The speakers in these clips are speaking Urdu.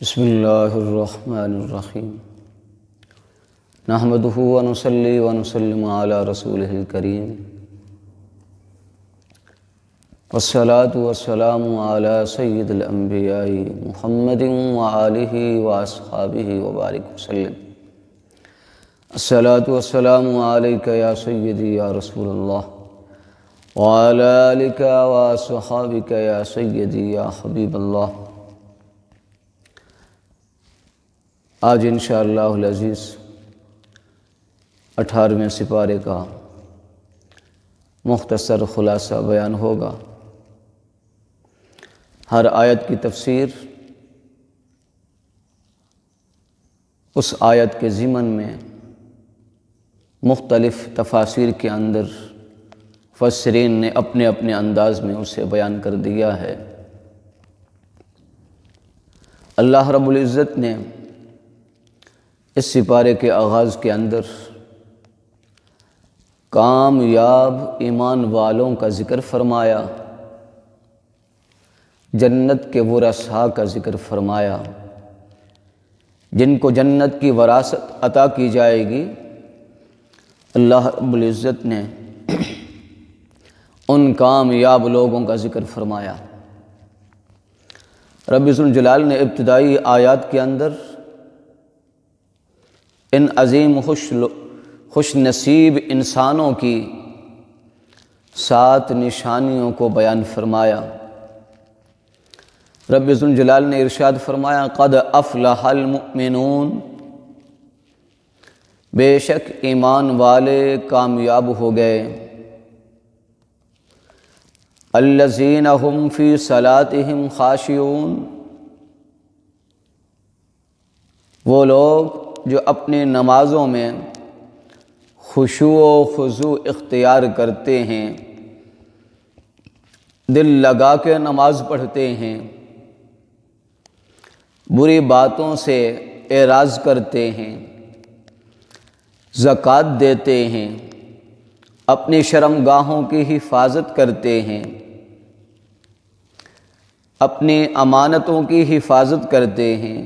بسم اللہ الرحمن الرحیم نحمدہ ونصلی ونسلم علی رسولہ الکریم والصلاة والسلام علی سید الانبیاء محمد وآلہ واصحابہ وبارک وسلم۔ الصلاة والسلام علیک یا سیدی یا رسول اللہ وعلی آلک واصحابک یا سیدی یا حبیب اللہ۔ آج انشاءاللہ العزیز 18ویں سپارے کا مختصر خلاصہ بیان ہوگا۔ ہر آیت کی تفسیر اس آیت کے ضمن میں مختلف تفاسیر کے اندر مفسرین نے اپنے اپنے انداز میں اسے بیان کر دیا ہے۔ اللہ رب العزت نے اس سپارے کے آغاز کے اندر کامیاب ایمان والوں کا ذکر فرمایا، جنت کے ورثاء کا ذکر فرمایا، جن کو جنت کی وراثت عطا کی جائے گی۔ اللہ رب العزت نے ان کامیاب لوگوں کا ذکر فرمایا۔ رب ذوالجلال نے ابتدائی آیات کے اندر ان عظیم خوش نصیب انسانوں کی 7 نشانیوں کو بیان فرمایا۔ رب ذوالجلال نے ارشاد فرمایا، قد افلح المؤمنون، بے شک ایمان والے کامیاب ہو گئے، الذین هم فی صلاتہم خاشعون، وہ لوگ جو اپنی نمازوں میں خشوع و خضوع اختیار کرتے ہیں، دل لگا کے نماز پڑھتے ہیں، بری باتوں سے اعراض کرتے ہیں، زکوٰۃ دیتے ہیں، اپنی شرمگاہوں کی حفاظت کرتے ہیں، اپنی امانتوں کی حفاظت کرتے ہیں،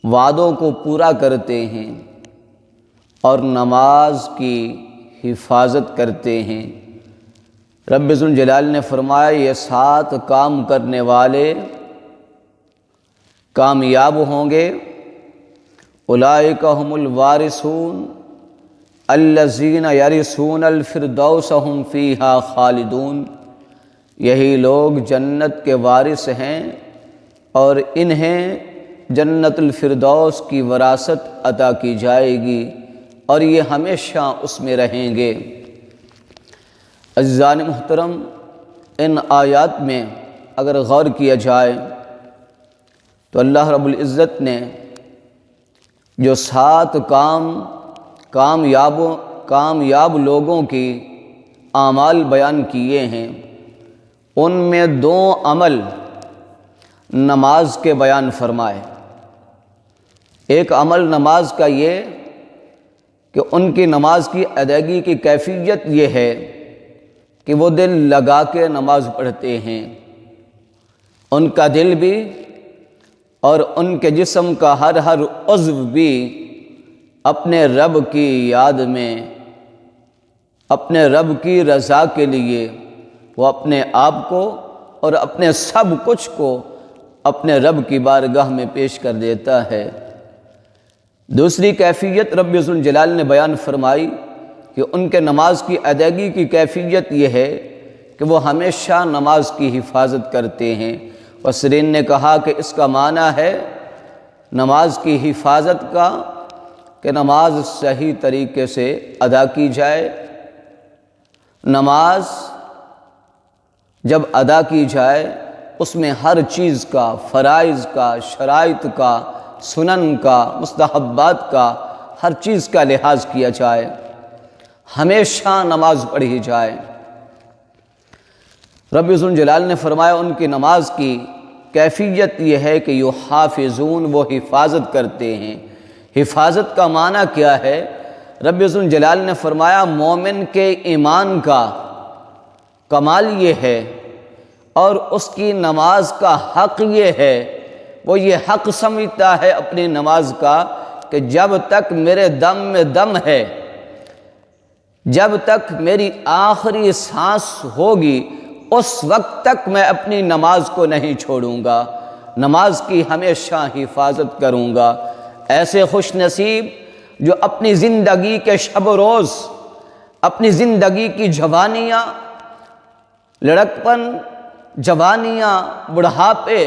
وعدوں کو پورا کرتے ہیں اور نماز کی حفاظت کرتے ہیں۔ رب ذوالجلال نے فرمایا یہ 7 کام کرنے والے کامیاب ہوں گے۔ اولئک هم الوارثون الذین یرثون الفردوس هم فیہا خالدون، یہی لوگ جنت کے وارث ہیں اور انہیں جنت الفردوس کی وراثت عطا کی جائے گی اور یہ ہمیشہ اس میں رہیں گے۔ عزیزان محترم، ان آیات میں اگر غور کیا جائے تو اللہ رب العزت نے جو 7 کامیاب لوگوں کی اعمال بیان کیے ہیں، ان میں 2 عمل نماز کے بیان فرمائے۔ ایک عمل نماز کا یہ کہ ان کی نماز کی ادائیگی کی کیفیت یہ ہے کہ وہ دل لگا کے نماز پڑھتے ہیں، ان کا دل بھی اور ان کے جسم کا ہر عضو بھی اپنے رب کی یاد میں، اپنے رب کی رضا کے لیے وہ اپنے آپ کو اور اپنے سب کچھ کو اپنے رب کی بارگاہ میں پیش کر دیتا ہے۔ دوسری کیفیت رب ذوالجلال نے بیان فرمائی کہ ان کے نماز کی ادائیگی کی کیفیت یہ ہے کہ وہ ہمیشہ نماز کی حفاظت کرتے ہیں۔ مفسرین نے کہا کہ اس کا معنی ہے نماز کی حفاظت کا کہ نماز صحیح طریقے سے ادا کی جائے۔ نماز جب ادا کی جائے اس میں ہر چیز کا، فرائض کا، شرائط کا، سنن کا، مستحبات کا، ہر چیز کا لحاظ کیا جائے، ہمیشہ نماز پڑھی جائے۔ رب ذوالجلال نے فرمایا ان کی نماز کی کیفیت یہ ہے کہ یحافظون، وہ حفاظت کرتے ہیں۔ حفاظت کا معنی کیا ہے؟ رب ذوالجلال نے فرمایا مومن کے ایمان کا کمال یہ ہے اور اس کی نماز کا حق یہ ہے وہ یہ حق سمجھتا ہے اپنی نماز کا کہ جب تک میرے دم میں دم ہے، جب تک میری آخری سانس ہوگی، اس وقت تک میں اپنی نماز کو نہیں چھوڑوں گا، نماز کی ہمیشہ حفاظت کروں گا۔ ایسے خوش نصیب جو اپنی زندگی کے شب و روز، اپنی زندگی کی جوانیاں، لڑکپن، جوانیاں، بڑھاپے،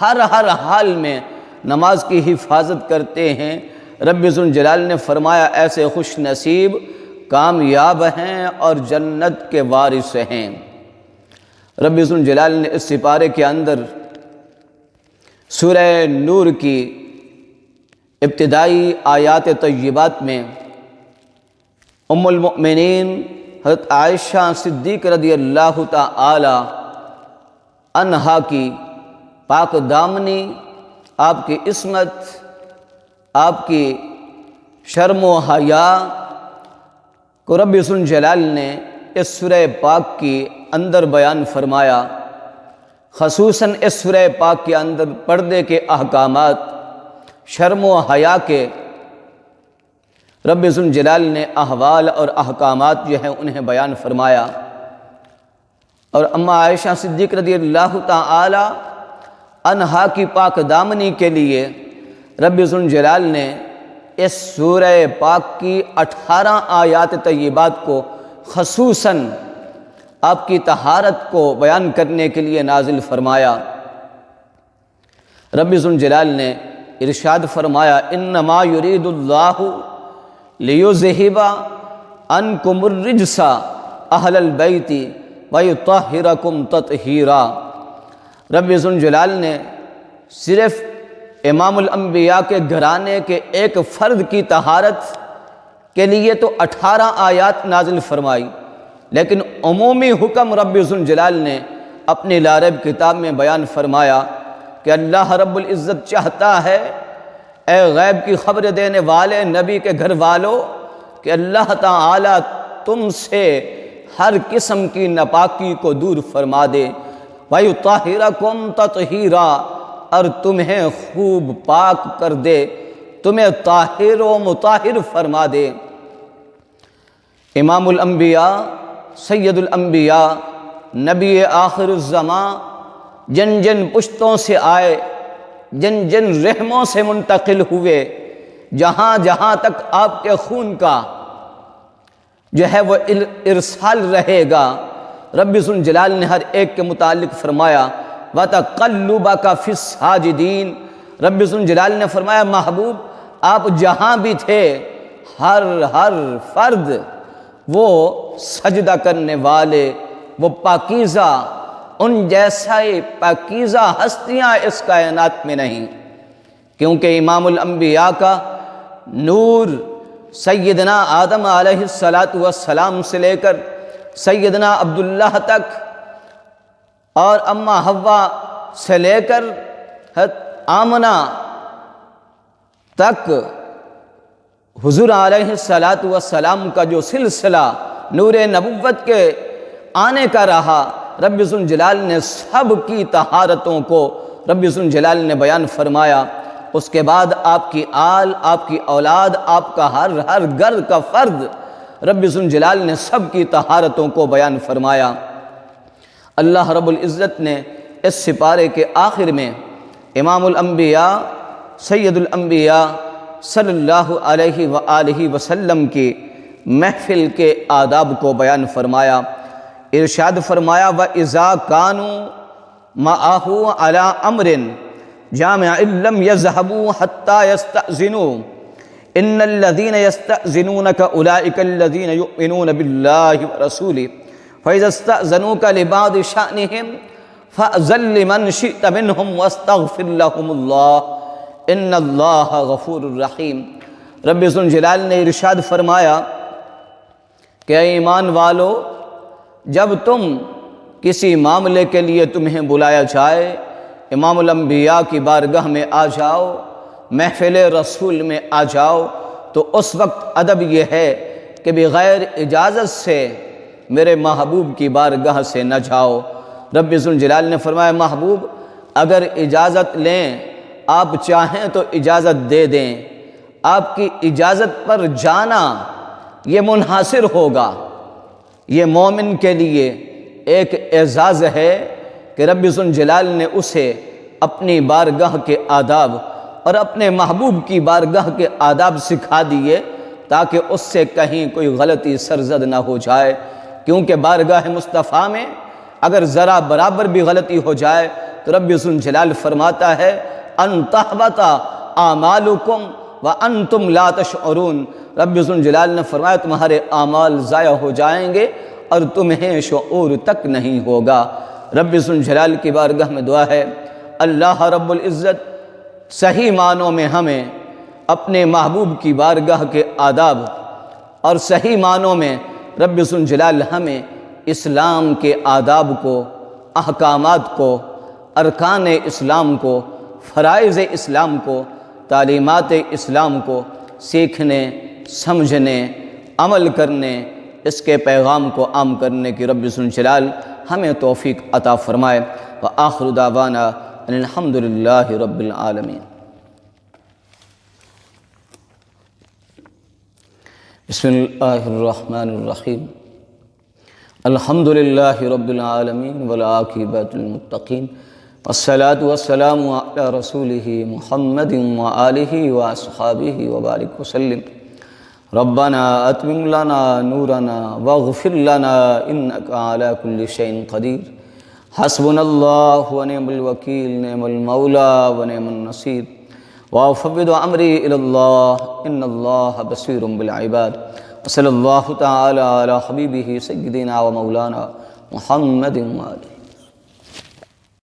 ہر حال میں نماز کی حفاظت کرتے ہیں۔ رب ذوالجلال نے فرمایا ایسے خوش نصیب کامیاب ہیں اور جنت کے وارث ہیں۔ رب ذوالجلال نے اس سپارے کے اندر سورہ نور کی ابتدائی آیات طیبات میں ام المؤمنین حضرت عائشہ صدیق رضی اللہ تعالی عنہا کی پاک دامنی، آپ کی عصمت، آپ کی شرم و حیا کو رب ذوالجلال نے اس سورہ پاک کی اندر بیان فرمایا۔ خصوصاً اس سورہ پاک کے اندر پردے کے احکامات، شرم و حیا کے رب ذوالجلال نے احوال اور احکامات جو ہیں انہیں بیان فرمایا۔ اور اما عائشہ صدیق رضی اللہ تعالی عنہا کی پاک دامنی کے لیے رب ذوالجلال نے اس سورہ پاک کی 18 آیات طیبات کو خصوصاً آپ کی طہارت کو بیان کرنے کے لیے نازل فرمایا۔ رب ذوالجلال نے ارشاد فرمایا انما یرید اللہ لیذہب عنکم الرجس اہل البیت ویطہرکم تطہیرا۔ رب ذوالجلال نے صرف امام الانبیاء کے گھرانے کے ایک فرد کی طہارت کے لیے تو 18 آیات نازل فرمائی، لیکن عمومی حکم رب ذوالجلال نے اپنی لاریب کتاب میں بیان فرمایا کہ اللہ رب العزت چاہتا ہے اے غیب کی خبر دینے والے نبی کے گھر والوں کہ اللہ تعالی تم سے ہر قسم کی ناپاکی کو دور فرما دے، وَيُطَهِّرَكُمْ تَطْهِيرًا، اور تمہیں خوب پاک کر دے، تمہیں طاہر و مطہر فرما دے۔ امام الانبیاء، سید الانبیاء، نبی آخر الزمان جن جن پشتوں سے آئے، جن جن رحموں سے منتقل ہوئے، جہاں جہاں تک آپ کے خون کا جو ہے وہ ارسال رہے گا، رب ذوالجلال نے ہر ایک کے متعلق فرمایا وَتَقَلُّبَكَ فِي السَّاجِدِينَ۔ رب ذوالجلال نے فرمایا محبوب آپ جہاں بھی تھے، ہر فرد وہ سجدہ کرنے والے، وہ پاکیزہ، ان جیسا پاکیزہ ہستیاں اس کائنات میں نہیں، کیونکہ امام الانبیاء کا نور سیدنا آدم علیہ السلام سے لے کر سیدنا عبداللہ تک، اور اما حوا سے لے کر آمنہ تک حضور علیہ السلام کا جو سلسلہ نور نبوت کے آنے کا رہا، رب ذوالجلال نے سب کی طہارتوں کو رب ذوالجلال نے بیان فرمایا۔ اس کے بعد آپ کی آل، آپ کی اولاد، آپ کا ہر گھر کا فرد رب ذوالجلال نے سب کی طہارتوں کو بیان فرمایا۔ اللہ رب العزت نے اس سپارے کے آخر میں امام الانبیاء، سید الانبیاء صلی اللہ علیہ وآلہ وسلم کی محفل کے آداب کو بیان فرمایا۔ ارشاد فرمایا وَإِذَا كَانُوا مَعَهُ عَلَىٰ أَمْرٍ جَامِعٍ لَمْ يَذْهَبُوا حَتَّى يَسْتَأْذِنُوا إِنَّ الَّذِينَ يَسْتَأْذِنُونَكَ أُولَٰئِكَ الَّذِينَ يُؤْمِنُونَ بِاللَّهِ وَرَسُولِهِ فَإِذَا اسْتَأْذَنُوكَ لِبَعْضِ شَأْنِهِمْ فَأْذَن لِّمَن شِئْتَ مِنْهُمْ وَاسْتَغْفِرْ لَهُمُ اللَّهَ إِنَّ اللَّهَ غَفُورٌ رَحِيمٌ۔ رب ذوالجلال نے ارشاد فرمایا کہ اے ایمان والو، جب تم کسی معاملے کے لیے تمہیں بلایا جائے، امام الانبیاء کی بارگاہ میں آ جاؤ، محفل رسول میں آ جاؤ، تو اس وقت ادب یہ ہے کہ بغیر اجازت سے میرے محبوب کی بارگاہ سے نہ جاؤ۔ رب ذوالجلال نے فرمایا محبوب اگر اجازت لیں آپ چاہیں تو اجازت دے دیں، آپ کی اجازت پر جانا یہ منحصر ہوگا۔ یہ مومن کے لیے ایک اعزاز ہے کہ رب ذوالجلال نے اسے اپنی بارگاہ کے آداب اور اپنے محبوب کی بارگاہ کے آداب سکھا دیے تاکہ اس سے کہیں کوئی غلطی سرزد نہ ہو جائے، کیونکہ بارگاہ مصطفیٰ میں اگر ذرا برابر بھی غلطی ہو جائے تو رب ذوالجلال فرماتا ہے ان تحبط اعمالکم وانتم لا تشعرون۔ رب ذوالجلال نے فرمایا تمہارے اعمال ضائع ہو جائیں گے اور تمہیں شعور تک نہیں ہوگا۔ رب ذوالجلال کی بارگاہ میں دعا ہے اللہ رب العزت صحیح معنوں میں ہمیں اپنے محبوب کی بارگاہ کے آداب اور صحیح معنوں میں رب ذوالجلال ہمیں اسلام کے آداب کو، احکامات کو، ارکان اسلام کو، فرائض اسلام کو، تعلیمات اسلام کو سیکھنے، سمجھنے، عمل کرنے، اس کے پیغام کو عام کرنے کی رب ذوالجلال ہمیں توفیق عطا فرمائے۔ وآخر دعوانا ان الحمد للہ رب العالمین۔ بسم اللہ الرحمن الرحیم۔ الحمد للہ رب العالمین والعاقبۃ للمتقین والصلاة والسلام علی رسولہ محمد وآلہ واصحابہ وبارک وسلم۔ ربنا اتمم لنا نورنا واغفر لنا انک علی کل شیء قدیر۔ حسبنا اللہ ونعم الوکیل، نعم المولا ونعم النصیر، وافوض امری الی اللہ ان اللہ بصیر بالعباد۔ وصلی اللہ تعالی علی حبیبہ سیدنا و مولانا محمد وآلہ۔